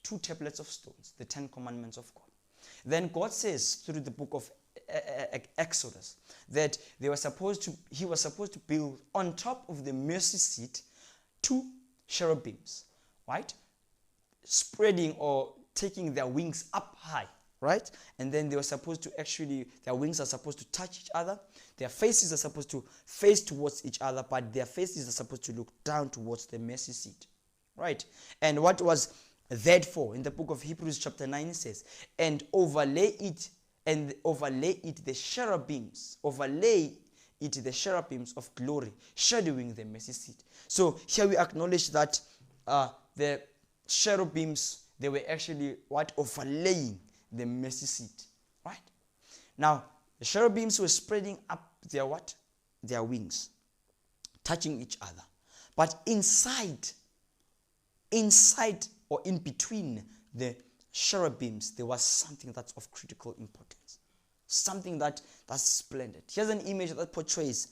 2 tablets of stones, the 10 commandments of God. Then God says through the book of Exodus that he was supposed to build on top of the mercy seat 2 cherubims, right? Spreading or taking their wings up high, right? And then they were supposed to their wings are supposed to touch each other. Their faces are supposed to face towards each other, but their faces are supposed to look down towards the mercy seat, right? And what was that for? In the book of Hebrews chapter 9 it says, and overlay it the cherubims of glory, shadowing the mercy seat. So here we acknowledge that the cherubims, they were actually overlaying the mercy seat, right? Now the cherubims were spreading up their wings, touching each other, but inside or in between the cherubims, there was something that's of critical importance, something that's splendid. Here's an image that portrays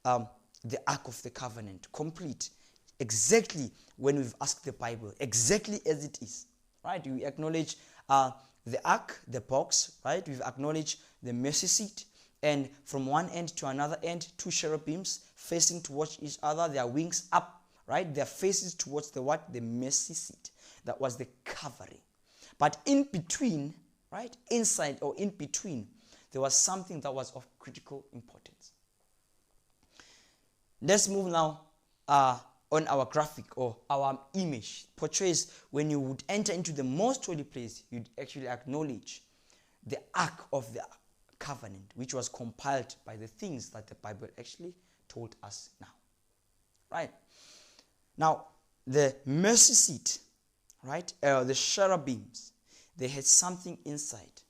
the Ark of the Covenant, complete, exactly when we've asked the Bible, exactly as it is, right? We acknowledge the Ark, the box, right? We've acknowledged the mercy seat, and from one end to another end, 2 cherubims facing towards each other, their wings up, right? Their faces towards the mercy seat. That was the covering. But in between, right, inside or in between, there was something that was of critical importance. Let's move now on our graphic or our image. Portrays when you would enter into the most holy place, you'd actually acknowledge the Ark of the Covenant, which was compiled by the things that the Bible actually told us now. Right? Now, the mercy seat, right, the cherubims, they had something inside.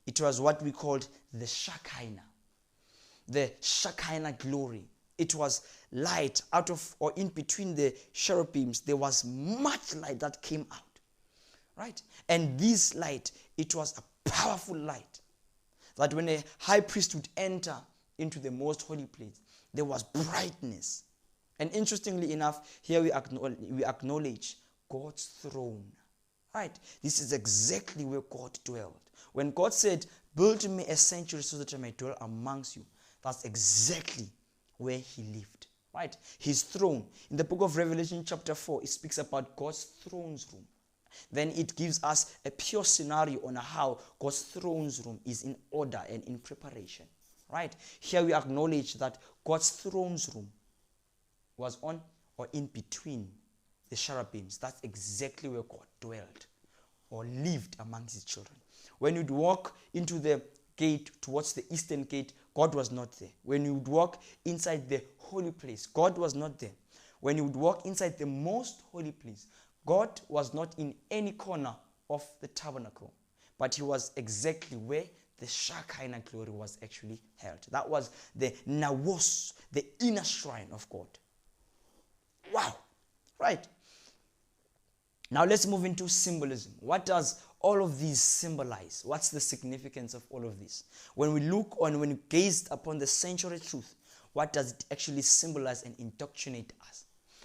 It was what we called the Shekinah glory. It was light out of or in between the cherubims. There was much light that came out, right? And this light, it was a powerful light that when a high priest would enter into the most holy place, there was brightness. And interestingly enough, here we acknowledge God's throne. Right? This is exactly where God dwelled. When God said, build me a sanctuary so that I may dwell amongst you, that's exactly where he lived. Right? His throne. In the book of Revelation chapter 4, it speaks about God's throne's room. Then it gives us a pure scenario on how God's throne's room is in order and in preparation. Right? Here we acknowledge that God's throne's room was on or in between the cherubims. That's exactly where God dwelled or lived amongst his children. When you'd walk into the gate towards the eastern gate, God was not there. When you would walk inside the holy place, God was not there. When you would walk inside the most holy place, God was not in any corner of the tabernacle, but he was exactly where the Shekinah glory was actually held. That was the Nawos, the inner shrine of God. Wow. Right. Now let's move into symbolism. What does all of these symbolize? What's the significance of all of this? When we gazed upon the sanctuary truth, what does it actually symbolize and indoctrinate us?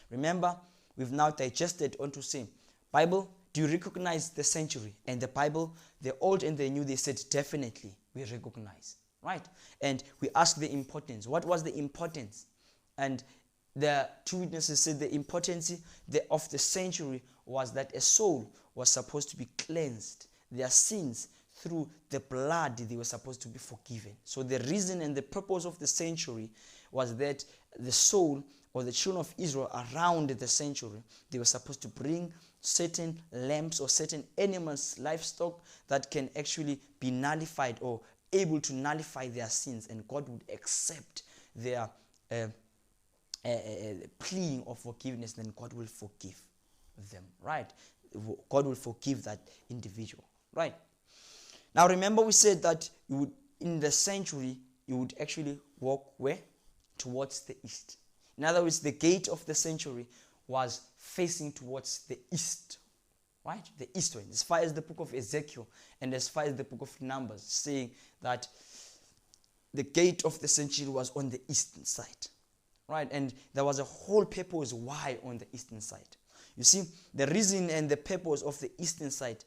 Remember, we've now digested onto say, Bible, do you recognize the sanctuary? And the Bible, the old and the new, they said definitely we recognize. Right? And we asked the importance. What was the importance? And the 2 witnesses said the importance of the sanctuary was that a soul was supposed to be cleansed. Their sins through the blood, they were supposed to be forgiven. So the reason and the purpose of the sanctuary was that the soul or the children of Israel around the sanctuary, they were supposed to bring certain lambs or certain animals, livestock that can actually be nullified or able to nullify their sins, and God would accept their plea of forgiveness, then God will forgive them, right? God will forgive that individual, right? Now remember we said that you would, in the sanctuary, you would actually walk where? Towards the east. In other words, the gate of the sanctuary was facing towards the east, right? The east wind, as far as the book of Ezekiel and as far as the book of Numbers, saying that the gate of the sanctuary was on the eastern side. Right, and there was a whole purpose why on the eastern side. You see, the reason and the purpose of the eastern side